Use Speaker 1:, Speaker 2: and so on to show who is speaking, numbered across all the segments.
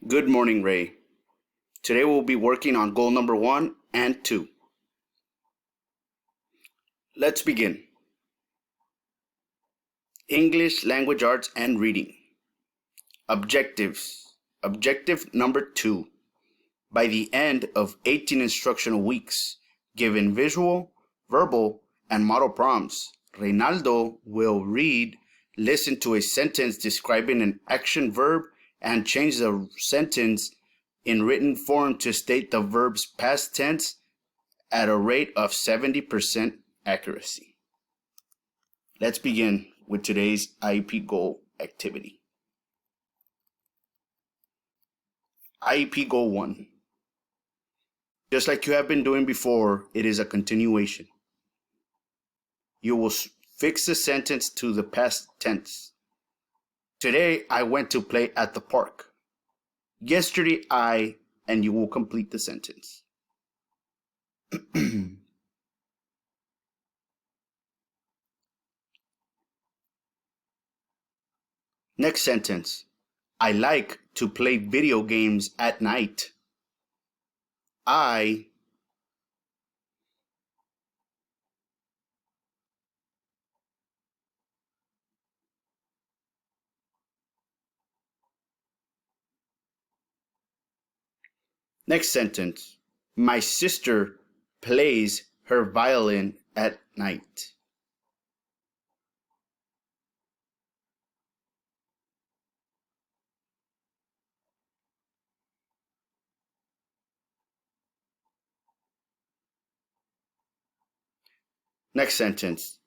Speaker 1: Good morning, Ray. Today we'll be working on goal number 1 and 2. Let's begin. English, language arts, and reading. Objectives. Objective number 2. By the end of 18 instructional weeks, given visual, verbal, and model prompts, Reynaldo will read, listen to a sentence describing an action verb, and change the sentence in written form to state the verb's past tense at a rate of 70% accuracy. Let's begin with today's IEP goal activity. IEP Goal 1. Just like you have been doing before, it is a continuation. You will fix the sentence to the past tense. Today, I went to play at the park. Yesterday, and you will complete the sentence. Next sentence. I like to play video games at night. Next sentence. My sister plays her violin at night. Next sentence.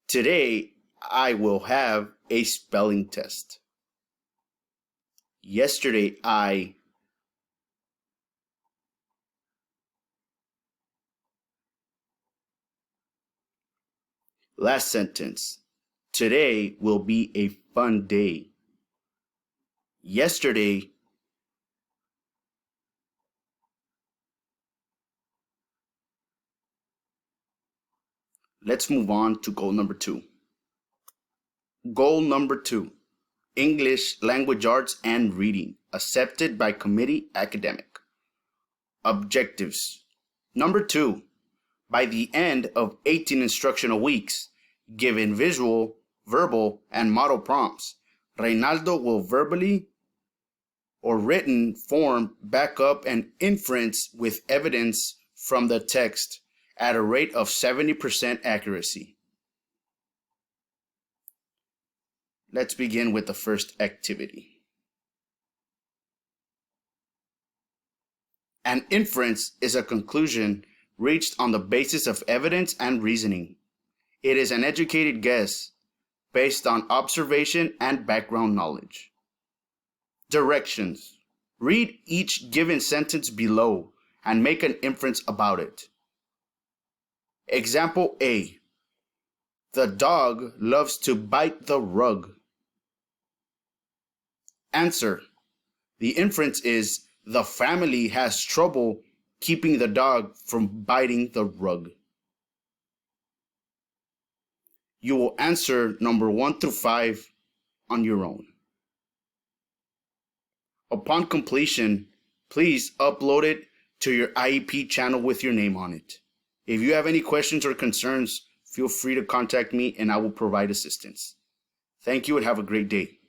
Speaker 1: Today I will have a spelling test. Yesterday Last sentence. Today will be a fun day. Yesterday Let's move on to goal number 2. Goal number 2. English, language arts, and reading. Accepted by committee academic. Objectives. Number 2. By the end of 18 instructional weeks, given visual, verbal, and model prompts, Reynaldo will verbally or written form back up an inference with evidence from the text at a rate of 70% accuracy. Let's begin with the first activity. An inference is a conclusion reached on the basis of evidence and reasoning. It is an educated guess based on observation and background knowledge. Directions. Read each given sentence below and make an inference about it. Example A. The dog loves to bite the rug. Answer. The inference is the family has trouble keeping the dog from biting the rug. You will answer number 1 through 5 on your own. Upon completion, please upload it to your IEP channel with your name on it. If you have any questions or concerns, feel free to contact me and I will provide assistance. Thank you and have a great day.